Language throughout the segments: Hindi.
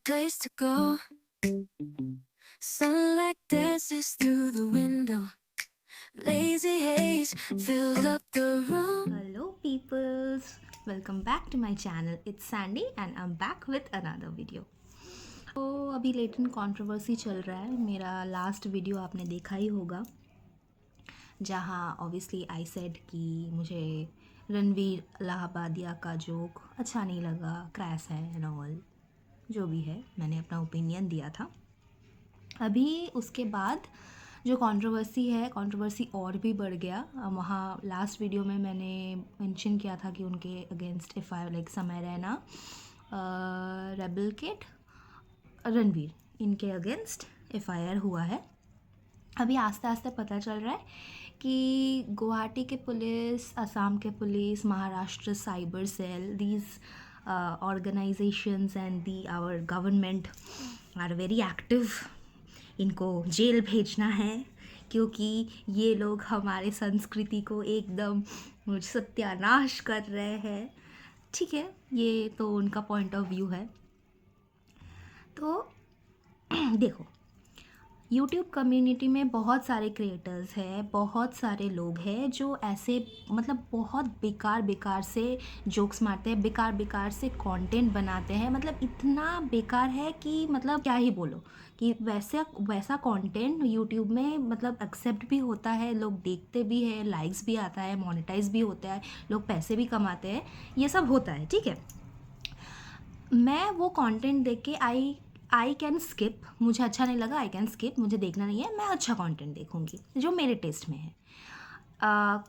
place to go. Sunlight dances through the window. Lazy haze fills up the room. Hello peoples, welcome back to my channel. It's Sandy and I'm back with another video. तो अभी लेटेंट कंट्रोवर्सी चल रहा है. मेरा लास्ट वीडियो आपने देखा ही होगा जहाँ ऑब्वियसली आई सेड कि मुझे रणवीर इलाहाबादिया का जोक अच्छा नहीं लगा, क्रैश है एंड ऑल, जो भी है मैंने अपना ओपिनियन दिया था. अभी उसके बाद जो कंट्रोवर्सी और भी बढ़ गया. वहाँ लास्ट वीडियो में मैंने मेंशन किया था कि उनके अगेंस्ट FIR लाइक समय रैना, रेबल किड, रणवीर, इनके अगेंस्ट FIR हुआ है. अभी आस्ते आस्ते पता चल रहा है कि गुवाहाटी के पुलिस, असम के police, Maharashtra cyber cell, these organisations and the our government are very active. इनको जेल भेजना है क्योंकि ये लोग हमारे संस्कृति को एकदम सत्यानाश कर रहे हैं. ठीक है, ये तो उनका पॉइंट ऑफ व्यू है. तो देखो, यूट्यूब कम्युनिटी में बहुत सारे क्रिएटर्स हैं, बहुत सारे लोग हैं जो ऐसे मतलब बहुत बेकार से जोक्स मारते हैं, बेकार से कंटेंट बनाते हैं. मतलब इतना बेकार है कि मतलब क्या ही बोलो, कि वैसा कंटेंट यूट्यूब में मतलब एक्सेप्ट भी होता है, लोग देखते भी हैं, लाइक्स भी आता है, मोनेटाइज भी होता है, लोग पैसे भी कमाते हैं, ये सब होता है. ठीक है, मैं वो कंटेंट देख के आई कैन स्किप. मुझे अच्छा नहीं लगा, आई कैन स्किप, मुझे देखना नहीं है, मैं अच्छा कंटेंट देखूंगी जो मेरे टेस्ट में है.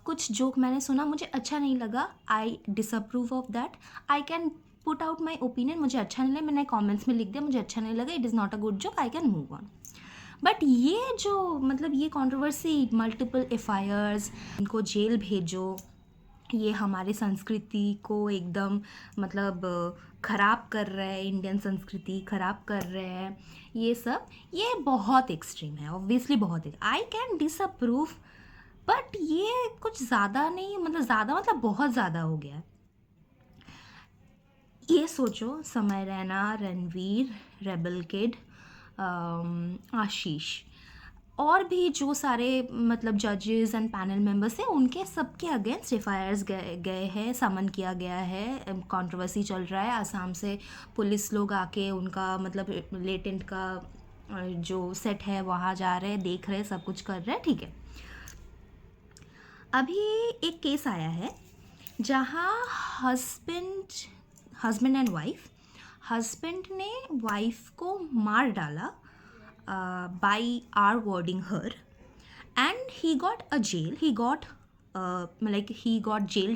कुछ जोक मैंने सुना, मुझे अच्छा नहीं लगा, I disapprove of that. I can put out my opinion, मुझे अच्छा नहीं लगा, मैंने कमेंट्स में लिख दिया मुझे अच्छा नहीं लगा, it is not a good joke, I can move on. But ये जो मतलब ये कंट्रोवर्सी, मल्टीपल FIRs, इनको जेल भेजो, ये हमारे संस्कृति को एकदम मतलब ख़राब कर रहे हैं, इंडियन संस्कृति ख़राब कर रहे हैं, ये सब ये बहुत एक्सट्रीम है. ऑब्वियसली बहुत आई कैन डिसअप्रूव, बट ये कुछ ज़्यादा नहीं, मतलब ज़्यादा मतलब बहुत ज़्यादा हो गया. ये सोचो, समय रैना, रणवीर, रेबल किड, आशीष और भी जो सारे मतलब जजेस एंड पैनल मेंबर्स हैं, उनके सबके अगेंस्ट FIRs गए हैं, समन किया गया है. कंट्रोवर्सी चल रहा है, असम से पुलिस लोग आके उनका मतलब लेटेंट का जो सेट है वहाँ जा रहे हैं, देख रहे हैं, सब कुछ कर रहे हैं. ठीक है, अभी एक केस आया है जहाँ हस्बैंड एंड वाइफ, हस्बैंड ने वाइफ को मार डाला by R-wording her, and he got jail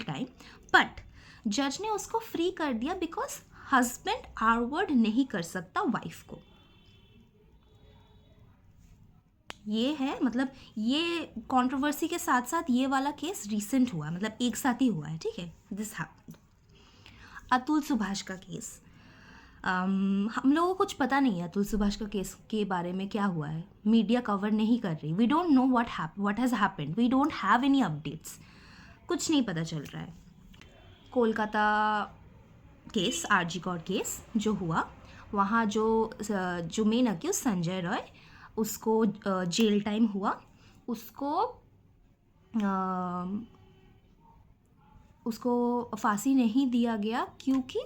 time, but जज ने उसको फ्री कर दिया बिकॉज हस्बैंड R-word नहीं कर सकता वाइफ को. ये है मतलब ये कंट्रोवर्सी के साथ साथ ये वाला केस रिसेंट हुआ, मतलब एक साथ ही हुआ है. ठीक है, दिस हैपेंड. अतुल सुभाष का केस, हम लोगों को कुछ पता नहीं है अतुल सुभाष का केस के बारे में क्या हुआ है, मीडिया कवर नहीं कर रही. We don't know what has happened, we don't have any updates, कुछ नहीं पता चल रहा है. Kolkata case, RG Kar case जो हुआ, वहाँ जो मेन अक्यूज संजय रॉय, उसको जेल टाइम हुआ. उसको फांसी नहीं दिया गया क्योंकि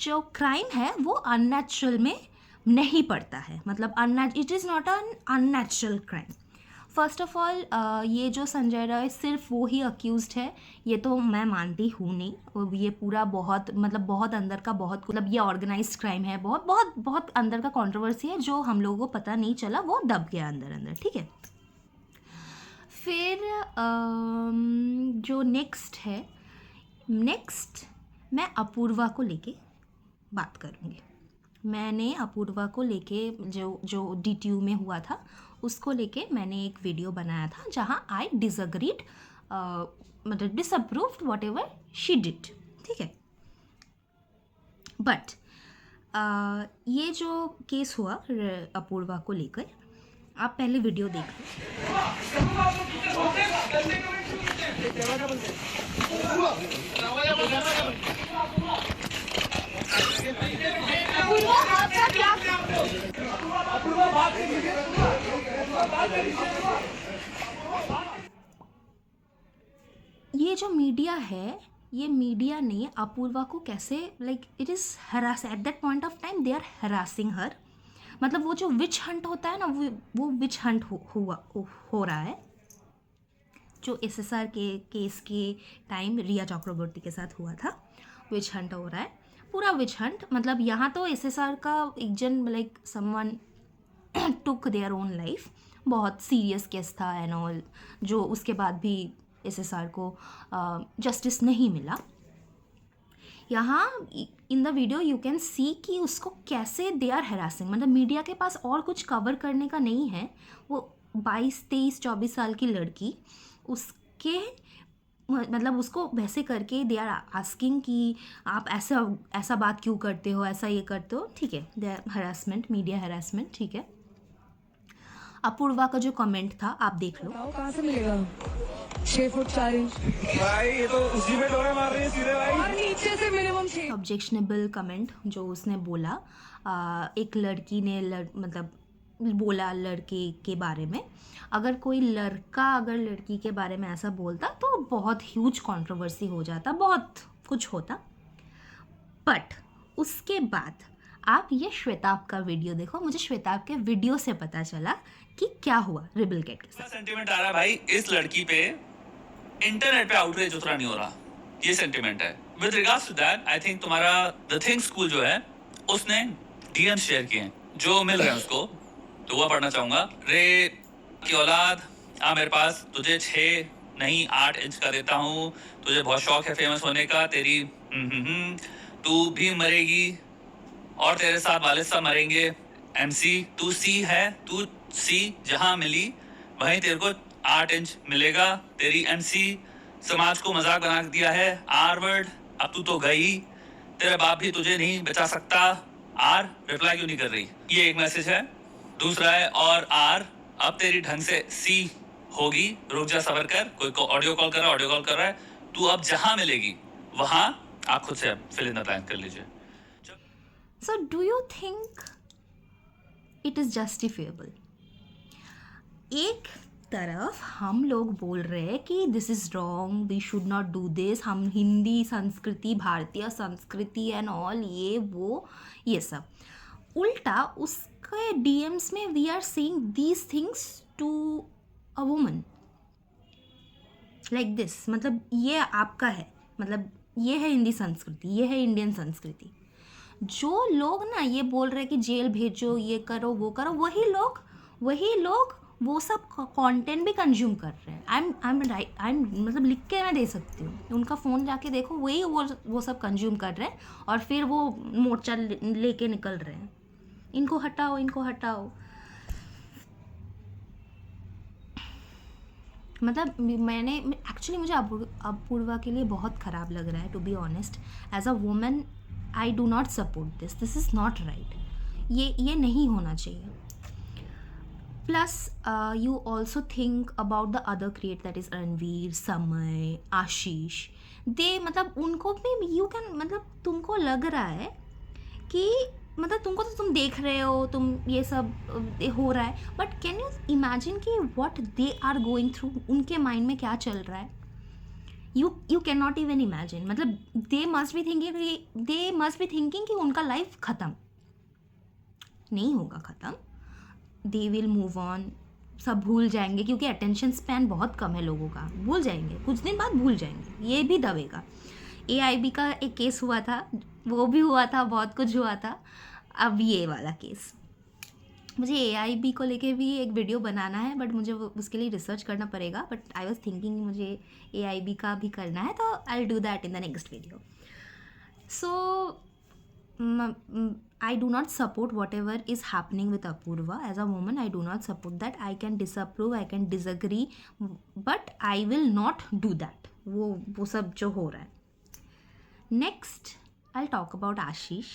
जो क्राइम है वो अननेचुरल में नहीं पड़ता है. मतलब it is not an unnatural crime. First of all, ये जो संजय राय सिर्फ वो ही अक्यूज्ड है, ये तो मैं मानती हूँ नहीं. ये पूरा बहुत मतलब बहुत अंदर का, बहुत मतलब ये ऑर्गेनाइज्ड क्राइम है, बहुत बहुत बहुत अंदर का कंट्रोवर्सी है जो हम लोगों को पता नहीं चला, वो दब गया अंदर. ठीक है, फिर जो नेक्स्ट मैं अपूर्वा को लेके बात करूँगी. मैंने अपूर्वा को लेके जो DTU में हुआ था उसको लेके मैंने एक वीडियो बनाया था जहाँ आई डिसअग्रीड, मतलब disapproved what ever she did. ठीक है, बट ये जो केस हुआ अपूर्वा को लेकर, आप पहले वीडियो देख लो. ये जो मीडिया है, ये मीडिया ने अपूर्वा को कैसे like it is harass at that point of time they are harassing her. मतलब वो जो विच हंट होता है ना, वो विच हंट हो रहा है जो एसएसआर के केस के टाइम रिया चक्रवर्ती के साथ हुआ था. विच हंट हो रहा है, पूरा विच हंट. मतलब यहाँ तो एसएसआर का एक जन like someone took their own life, बहुत सीरियस केस था एंड ऑल, जो उसके बाद भी एसएसआर को जस्टिस नहीं मिला. यहाँ in the video you can see कि उसको कैसे दे आर हरासिंग. मतलब मीडिया के पास और कुछ कवर करने का नहीं है. वो 22, 23, 24 साल की लड़की, उसके मतलब उसको वैसे करके दे आर आस्किंग कि आप ऐसा बात क्यों करते हो, ऐसा ये करते हो. ठीक है, they are harassment, media harassment. ठीक है, अपूर्वा का जो कमेंट था आप देख लो. कहाँ से मिलेगा 6 फुट 4 इंच भाई ये तो उसी में डोरे मार रही है सीधे भाई। और नीचे से मिनिमम 6. ऑब्जेक्शनेबल कमेंट जो उसने बोला, एक लड़की ने मतलब बोला लड़के के बारे में. अगर कोई लड़का अगर लड़की के बारे में ऐसा बोलता तो बहुत ह्यूज कंट्रोवर्सी हो जाता, बहुत कुछ होता. बट उसके बाद आप ये श्वेताब का वीडियो देखो. मुझे श्वेताब के वीडियो से पता चला कि क्या हुआ रिबल कैट के साथ. सेंटीमेंट आ रहा है भाई इस लड़की पे, इंटरनेट पे आउटरीच उतना नहीं हो रहा, ये सेंटीमेंट है. With regards to that I think तुम्हारा द थिंक स्कूल जो है उसने डीएम शेयर किए हैं जो मिल रहे हैं उसको, तो वो पढ़ना चाहूंगा. रे की औलाद आ मेरे पास, तुझे 6 नहीं 8 इंच का देता हूँ, तुझे बहुत शौक है फेमस होने का, तेरी तू भी मरेगी और तेरे साथ वाले सब मरेंगे. एमसी तू सी है, तू सी जहां मिली वहीं तेरे को 8 इंच मिलेगा. तेरी एमसी समाज को मजाक बना दिया है. आर वर्ड, अब तू तो गई, तेरा बाप भी तुझे नहीं बचा सकता. आर रिप्लाई क्यों नहीं कर रही, ये एक मैसेज है. दूसरा है और आर अब तेरी ढंग से सी होगी, रुक जा सबर कर. कोई ऑडियो कॉल कर रहा है. तू अब जहां मिलेगी वहां, आप खुद से फिल इन द ब्लैंक कर लीजिए. So do you think it is justifiable? एक तरफ हम लोग बोल रहे हैं कि this is wrong, we should not do this. हम हिंदी संस्कृति, भारतीय संस्कृति एंड ऑल, ये वो ये सब. उल्टा उसके डीएम्स में we are seeing these things to a woman like this. मतलब ये आपका है, मतलब ये है हिंदी संस्कृति, ये है इंडियन संस्कृति. जो लोग ना ये बोल रहे हैं कि जेल भेजो, ये करो वो करो, वही लोग वो सब कंटेंट भी कंज्यूम कर रहे हैं. आई एम मतलब लिख के मैं दे सकती हूँ, उनका फ़ोन जाके देखो, वही वो सब कंज्यूम कर रहे हैं और फिर वो मोर्चा लेके निकल रहे हैं. इनको हटाओ. मतलब मैंने एक्चुअली मुझे अपूर्वा के लिए बहुत ख़राब लग रहा है, to be honest. As a woman I do not support this is not right. ये नहीं होना चाहिए. Plus you also think about the other create that is Ranveer, Samay, Ashish. दे मतलब उनको भी यू कैन, मतलब तुमको लग रहा है कि मतलब तुमको तो तुम देख रहे हो, तुम ये सब हो रहा है, बट कैन यू इमेजिन कि what they are going through, उनके माइंड में क्या चल रहा है. You can not even imagine. मतलब दे मस्ट बी थिंकिंग कि उनका लाइफ ख़त्म नहीं होगा. ख़त्म, दे विल मूव ऑन, सब भूल जाएंगे क्योंकि अटेंशन स्पैन बहुत कम है लोगों का. भूल जाएंगे, कुछ दिन बाद भूल जाएंगे, ये भी दबेगा. AIB का एक केस हुआ था, वो भी हुआ था, बहुत कुछ हुआ था. अब ये वाला केस, मुझे AIB को लेके भी एक वीडियो बनाना है, बट मुझे उसके लिए रिसर्च करना पड़ेगा. बट आई वॉज थिंकिंग मुझे AIB का भी करना है, तो I will do that in the next video. So I do not support whatever is happening with Apurva. As a woman, I do not support that. I can disapprove, I can disagree, but I will not do that. वो सब जो हो रहा है. Next, I'll talk about आशीष.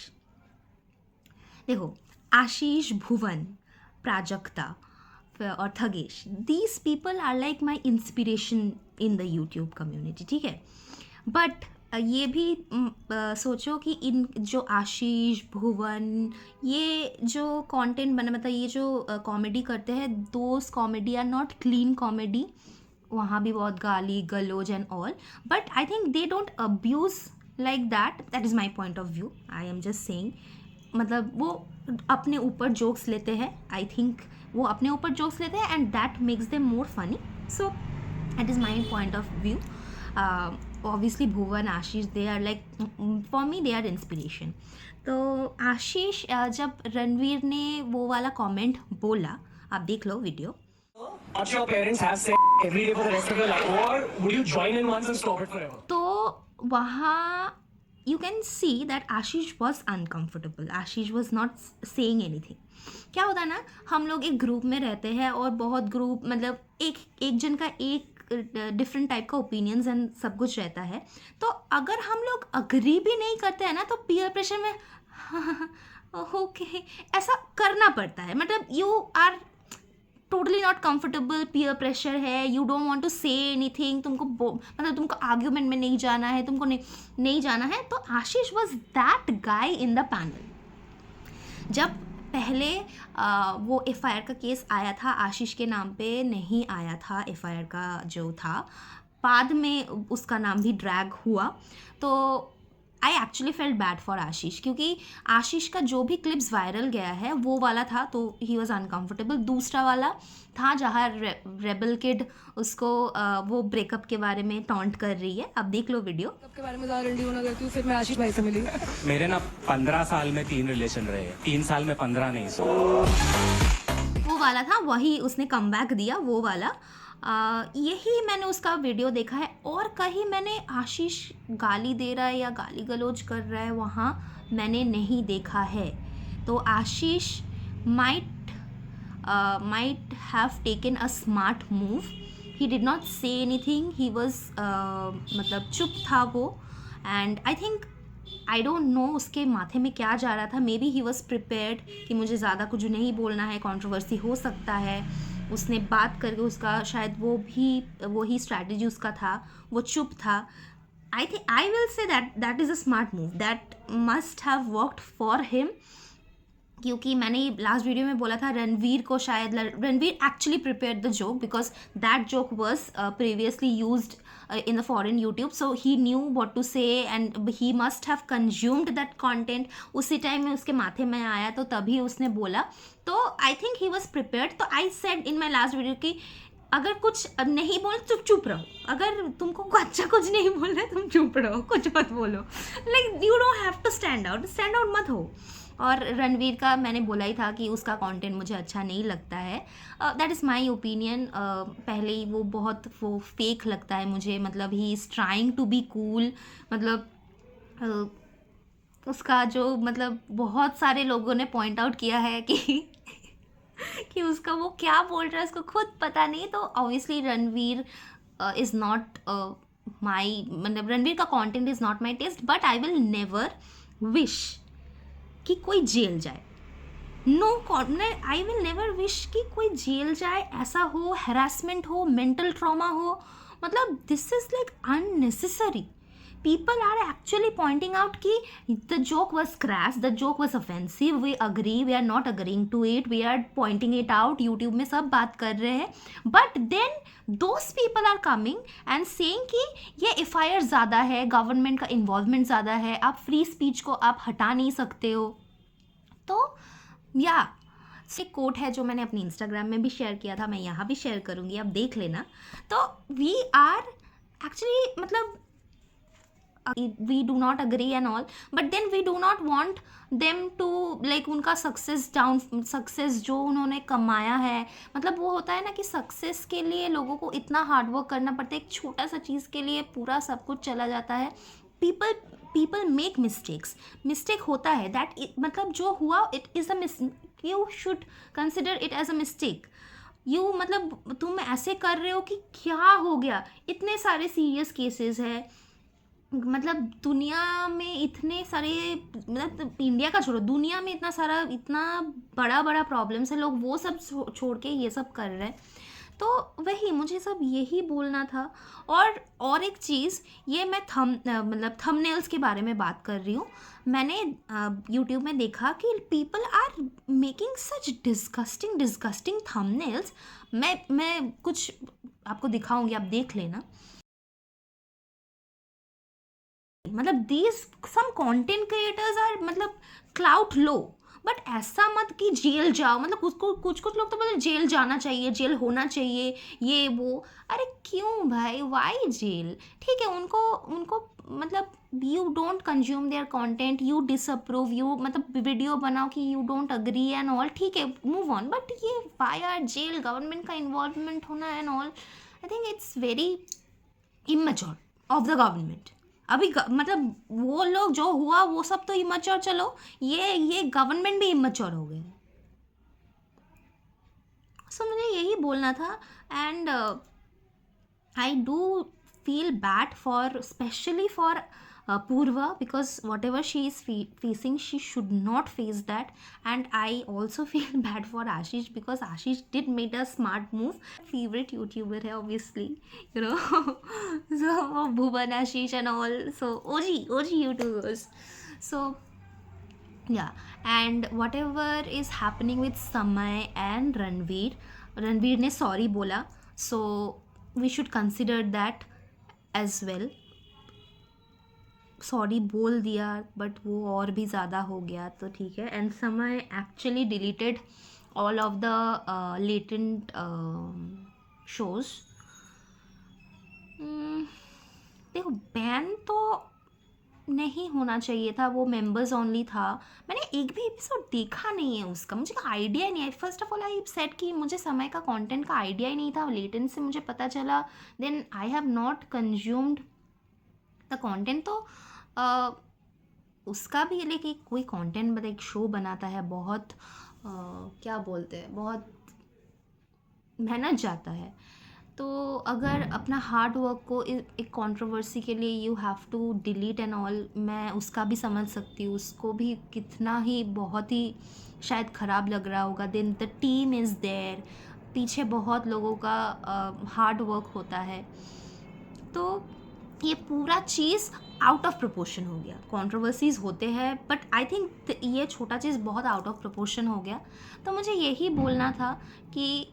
देखो, आशीष, भुवन, प्राजक्ता और Thagesh, these people are like my inspiration in the YouTube community. ठीक है, but ये भी सोचो कि इन जो आशीष भुवन ये जो कंटेंट बना मतलब ये जो कॉमेडी करते हैं those comedy are not clean comedy. वहाँ भी बहुत गाली गलोज and all but I think they don't abuse like that is my point of view. I am just saying मतलब वो अपने ऊपर जोक्स लेते हैं. आई थिंक वो अपने ऊपर जोक्स लेते हैं and that makes them more funny. So that is my point of view. Obviously Bhuvan Ashish they are like for me they are inspiration. तो आशीष जब रणवीर ने वो वाला कमेंट बोला आप देख लो video. What your parents have said every day for the rest of your life, or would you join in once and stop it forever? तो वहाँ you can see that Ashish was uncomfortable. Ashish was not saying anything. क्या होता है ना हम लोग एक ग्रुप में रहते हैं और बहुत ग्रुप मतलब एक जन का एक डिफरेंट टाइप का ओपिनियंस एंड सब कुछ रहता है. तो अगर हम लोग अग्री भी नहीं करते हैं ना तो पीयर प्रेशर में ओके ऐसा करना पड़ता है. मतलब you are totally not comfortable peer pressure है you don't want to say anything. तुमको मतलब तुमको आर्ग्यूमेंट में नहीं जाना है तुमको नहीं जाना है. तो Ashish was that guy in the panel. जब पहले वो एफआईआर का केस आया था आशीष के नाम पे नहीं आया था. एफआईआर का जो था बाद में उसका नाम भी ड्रैग हुआ. तो I actually felt bad for Ashish क्योंकि आशीष का जो भी क्लिप्स वायरल गया है वो वाला था तो ही वॉज अनकम्फर्टेबल. दूसरा वाला था जहाँ रेबल किड उसको वो ब्रेकअप के बारे में टॉन्ट कर रही है. अब देख लो वीडियो. के बारे में ज़्यादा रंडी होना करती हूँ फिर मैं आशीष भाई से मिली. मेरे ना 15 साल में 3 रिलेशन रहे 3 साल में 15 नहीं. वो वाला था वही उसने कमबैक दिया वो वाला. यही मैंने उसका वीडियो देखा है और कहीं मैंने आशीष गाली दे रहा है या गाली गलौज कर रहा है वहाँ मैंने नहीं देखा है. तो Ashish might have taken a smart move. He did not say anything. He was मतलब चुप था वो. And I think I don't know उसके माथे में क्या जा रहा था. Maybe he was prepared कि मुझे ज़्यादा कुछ नहीं बोलना है कंट्रोवर्सी हो सकता है. उसने बात करके उसका शायद वो ही स्ट्रैटेजी उसका था. वो चुप था. आई think I will say that is a smart move that must have worked for him. क्योंकि मैंने लास्ट वीडियो में बोला था रणवीर को शायद Ranveer actually prepared the joke because that joke was previously used in the foreign YouTube, so he knew what to say and he must have consumed that content. उसी टाइम में उसके माथे में आया तो तभी उसने बोला. तो I think he was prepared. तो I said in my last video कि अगर कुछ नहीं बोल तो चुप रहो. अगर तुमको अच्छा कुछ नहीं बोलना है तुम चुप रहो कुछ मत बोलो. Like you don't have to stand out मत हो. और रणवीर का मैंने बोला ही था कि उसका कंटेंट मुझे अच्छा नहीं लगता है. That is my opinion. पहले ही वो फेक लगता है मुझे. मतलब he is trying to be cool. मतलब उसका जो मतलब बहुत सारे लोगों ने पॉइंट आउट किया है कि उसका वो क्या बोल रहा है उसको खुद पता नहीं. तो obviously Ranveer is not my मतलब रणवीर का content is not my taste. But I will never wish कि कोई जेल जाए. आई विल नेवर विश कि कोई जेल जाए ऐसा हो हैरासमेंट हो मेंटल ट्रॉमा हो. मतलब this is like unnecessary. people are actually pointing out कि the joke was crass, the joke was offensive, we agree, we are not agreeing to it, we are pointing it out, YouTube में सब बात कर रहे हैं. But then those people are coming and saying कि ये FIR ज़्यादा है, गवर्नमेंट का इन्वॉल्वमेंट ज़्यादा है, आप फ्री स्पीच को आप हटा नहीं सकते हो. तो या एक कोट है जो मैंने अपनी इंस्टाग्राम में भी शेयर किया था, मैं यहाँ भी शेयर करूँगी, आप देख लेना. तो वी आर एक्चुअली मतलब we do not agree and all, but then we do not want them to like उनका सक्सेस जो उन्होंने कमाया है. मतलब वो होता है ना कि सक्सेस के लिए लोगों को इतना हार्ड वर्क करना पड़ता है. एक छोटा सा चीज़ के लिए पूरा सब कुछ चला जाता है. people make mistakes. मिस्टेक होता है दैट मतलब जो हुआ it is a you should consider it as a mistake. You मतलब तुम ऐसे कर रहे हो कि क्या हो गया. इतने सारे सीरियस केसेस है. मतलब दुनिया में इतने सारे मतलब इंडिया का छोड़ो दुनिया में इतना बड़ा प्रॉब्लम्स है. लोग वो सब छोड़ के ये सब कर रहे हैं. तो वही मुझे सब यही बोलना था। और एक चीज़, ये मैं मतलब थंबनेल्स के बारे में बात कर रही हूँ। मैंने यूट्यूब में देखा कि people are making such disgusting thumbnails. मैं कुछ आपको दिखाऊंगी, आप देख लेना। मतलब these some content creators are मतलब क्लाउड लो, बट ऐसा मत कि जेल जाओ। मतलब कुछ लोग तो मतलब जेल जाना चाहिए, जेल होना चाहिए, ये वो। अरे क्यों भाई, वाई जेल? ठीक है, उनको मतलब you don't consume their content, you disapprove, you मतलब वीडियो बनाओ कि you don't agree and all, ठीक है, मूव ऑन। बट ये वाई जेल, गवर्नमेंट का इन्वॉल्वमेंट होना and all, I think it's very immature of the government. अभी मतलब वो लोग जो हुआ वो सब तो इमेच्योर, चलो ये गवर्नमेंट भी इमेच्योर हो गए। सो मुझे यही बोलना था। And I do feel bad for, especially for Purva, because whatever she is facing, she should not face that. And I also feel bad for Ashish, because Ashish did made a smart move. Favorite YouTuber hai obviously, you know. So Bhuvan, Ashish and all, so OG YouTubers. So yeah, and whatever is happening with Samay and Ranveer ने सॉरी बोला, so we should consider that as well. Sorry बोल दिया बट वो और भी ज़्यादा हो गया, तो ठीक है। एंड समय actually deleted all of the latent shows. देखो, बैन तो नहीं होना चाहिए था, वो मेंबर्स ओनली था। मैंने एक भी एपिसोड देखा नहीं है उसका, मुझे आइडिया नहीं है। First of all I said कि मुझे समय का कंटेंट का आइडिया ही नहीं था, लेटेंट से मुझे पता चला, then I have not consumed the content. तो उसका भी, लेकिन कोई कंटेंट मतलब एक शो बनाता है, बहुत क्या बोलते हैं, बहुत मेहनत जाता है। तो अगर अपना हार्ड वर्क को एक कंट्रोवर्सी के लिए you have to delete and all, मैं उसका भी समझ सकती हूँ, उसको भी कितना ही बहुत ही शायद ख़राब लग रहा होगा। Then the team is there, पीछे बहुत लोगों का हार्ड वर्क होता है। तो ये पूरा चीज़ आउट ऑफ प्रोपोर्शन हो गया। कंट्रोवर्सीज़ होते हैं, बट आई थिंक ये छोटा चीज़ बहुत आउट ऑफ प्रोपोर्शन हो गया। तो मुझे यही बोलना था कि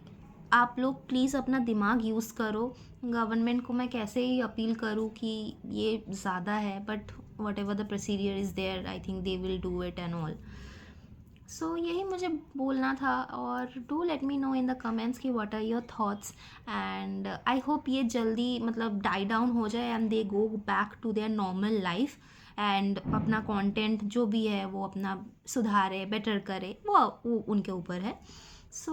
आप लोग प्लीज़ अपना दिमाग यूज़ करो। गवर्नमेंट को मैं कैसे ही अपील करूँ कि ये ज़्यादा है, but whatever the procedure is there, I think they will do it and all. So यही मुझे बोलना था। और do let me know in the comments कि what are your thoughts. And I hope ये जल्दी मतलब डाई डाउन हो जाए and they go back to their normal life, and अपना कंटेंट जो भी है वो अपना सुधारे, बेटर करे, वो उनके ऊपर है। So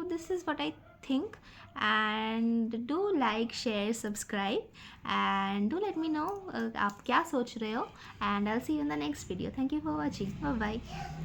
this is what I think, and do like, share, subscribe, and do let me know आप क्या सोच रहे हो, and I'll see you in the next video. Thank you for watching. Bye bye.